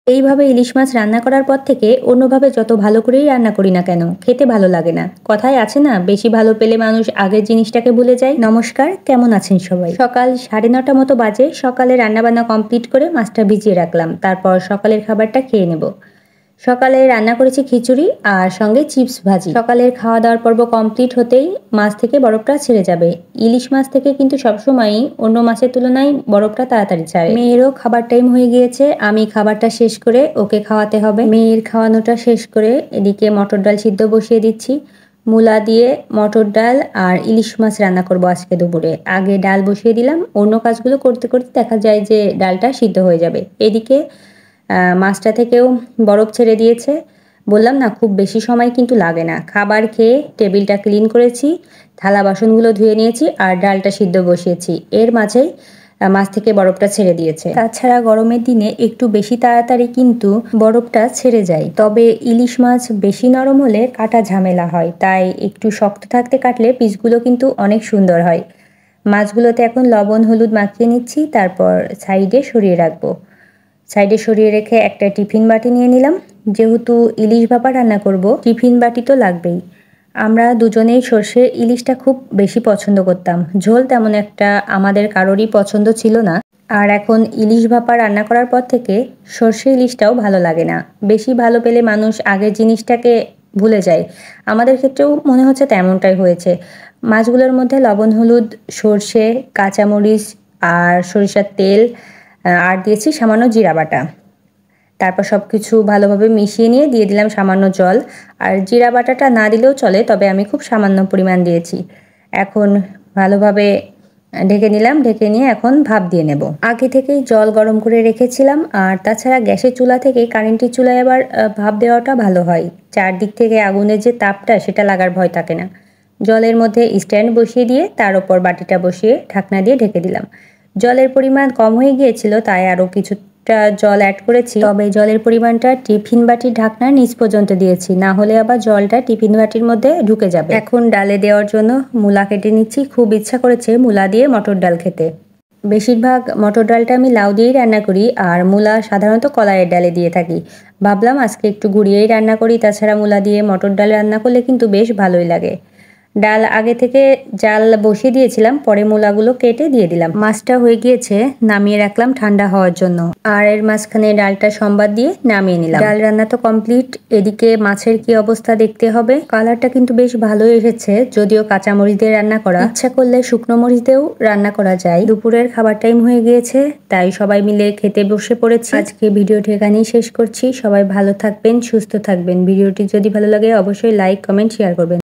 এইভাবে ইলিশ মাছ রান্না করার পর থেকে অন্যভাবে যত ভালো করেই রান্না করি না কেন খেতে ভালো লাগে না। কথায় আছে না, বেশি ভালো পেলে মানুষ আগের জিনিসটাকে ভুলে যায়। নমস্কার, কেমন আছেন সবাই? সকাল 9:30 মতো বাজে। সকালে রান্নাবান্না কমপ্লিট করে মাছটা ভিজিয়ে রাখলাম, তারপর সকালের খাবারটা খেয়ে নেব। সকালে রান্না করেছি খিচুড়ি আর সঙ্গে চিপস ভাজি। সকালের খাওয়া দাওয়ার পর্ব কমপ্লিট হতেই মাছ থেকে বরফটা ছেড়ে যাবে। ইলিশ মাছ থেকে কিন্তু সবসময়ই অন্য মাছের তুলনায় বরফটা তাড়াতাড়ি ছাড়ে। মেয়েরও খাবার টাইম হয়ে গিয়েছে, আমি খাবারটা শেষ করে ওকে খাওয়াতে হবে। মেয়ের খাওয়ানোটা শেষ করে এদিকে মটর ডাল সিদ্ধ বসিয়ে দিচ্ছি। মূলা দিয়ে মটর ডাল আর ইলিশ মাছ রান্না করব আজকে দুপুরে। আগে ডাল বসিয়ে দিলাম, অন্য কাজগুলো করতে করতে দেখা যায় যে ডালটা সিদ্ধ হয়ে যাবে। এদিকে মাছটা থেকেও বরফ ছেড়ে দিয়েছে। বললাম না, খুব বেশি সময় কিন্তু লাগে না। খাবার খেয়ে টেবিলটা ক্লিন করেছি, থালা বাসনগুলো ধুয়ে নিয়েছি আর ডালটা সিদ্ধ বসিয়েছি। এর মাঝেই মাছ থেকে বরফটা ছেড়ে দিয়েছে। তাছাড়া গরমের দিনে একটু বেশি তাড়াতাড়ি কিন্তু বরফটা ছেড়ে যায়, তবে ইলিশ মাছ বেশি নরম হলে কাটা ঝামেলা হয়, তাই একটু শক্ত থাকতে কাটলে পিসগুলো কিন্তু অনেক সুন্দর হয়। মাছগুলোতে এখন লবণ হলুদ মাখিয়ে নিচ্ছি, তারপর সাইডে সরিয়ে রাখবো। সাইডে সরিয়ে রেখে একটা টিফিন বাটি নিয়ে নিলাম। যেহেতু ইলিশ ভাপা রান্না করব, টিফিন বাটি তো লাগবেই। আমরা দুজনেই সর্ষে ইলিশটা খুব বেশি পছন্দ করতাম। ঝোল তেমন একটা আমাদের কারোরই পছন্দ ছিল না। আর এখন ইলিশ ভাপা রান্না করার পর থেকে সর্ষে ইলিশটাও ভালো লাগে না। বেশি ভালো পেলে মানুষ আগের জিনিসটাকে ভুলে যায়। আমাদের ক্ষেত্রেও মনে হচ্ছে তেমনটাই হয়েছে। মাছগুলোর মধ্যে লবণ হলুদ, সর্ষে, কাঁচামরিচ আর সরিষার তেল আর দিয়েছি সামান্য জিরা বাটা। তারপর সব কিছু ভালোভাবে মিশিয়ে নিয়ে দিয়ে দিলাম সামান্য জল। আর জিরা বাটাটা না দিলেও চলে, তবে আমি খুব সামান্য পরিমাণ দিয়েছি। এখন ভালোভাবে ঢেকে নিলাম, ঢেকে নিয়ে এখন ভাপ দিয়ে নেব। আগে থেকেই জল গরম করে রেখেছিলাম। আর তাছাড়া গ্যাসের চুলা থেকে কারেন্টের চুলায় আবার ভাপ দেওয়াটা ভালো হয়। চারদিক থেকে আগুনের যে তাপটা সেটা লাগার ভয় থাকে না। জলের মধ্যে স্ট্যান্ড বসিয়ে দিয়ে তার ওপর বাটিটা বসিয়ে ঢাকনা দিয়ে ঢেকে দিলাম। জলের পরিমাণ কম হয়ে গিয়েছিল, তাই আরও কিছুটা জল অ্যাড করেছি। তবে জলের পরিমাণটা টিফিন বাটির ঢাকনার নিচ পর্যন্ত দিয়েছি, না হলে আবার জলটা টিফিন বাটির মধ্যে ঢুকে যাবে। এখন ডালে দেওয়ার জন্য মূলা কেটে নিচ্ছি। খুব ইচ্ছা করেছে মূলা দিয়ে মটর ডাল খেতে। বেশিরভাগ মটর ডালটা আমি লাউ দিয়েই রান্না করি, আর মূলা সাধারণত কলাইয়ের ডালে দিয়ে থাকি। ভাবলাম আজকে একটু ঘুরিয়েই রান্না করি। তাছাড়া মূলা দিয়ে মটর ডাল রান্না করলে কিন্তু বেশ ভালোই লাগে। ডাল আগে থেকে জাল বসিয়ে দিয়েছিলাম, পরে মূলাগুলো কেটে দিয়ে দিলাম। মাছটা হয়ে গিয়েছে, নামিয়ে রাখলাম ঠান্ডা হওয়ার জন্য। আর এর মাঝখানে ডালটা সম্বাদ দিয়ে নামিয়ে নিলাম। ডাল রান্না তো কমপ্লিট। এদিকে মাছের কি অবস্থা দেখতে হবে। কালারটা কিন্তু বেশ ভালোই এসেছে, যদিও কাঁচামরিচ দিয়ে রান্না করা। ইচ্ছা করলে শুকনো মরিচ দিয়েও রান্না করা যায়। দুপুরের খাবার টাইম হয়ে গিয়েছে, তাই সবাই মিলে খেতে বসে পড়েছি। আজকে ভিডিওটি এখানেই শেষ করছি। সবাই ভালো থাকবেন, সুস্থ থাকবেন। ভিডিওটি যদি ভালো লাগে অবশ্যই লাইক, কমেন্ট, শেয়ার করবেন।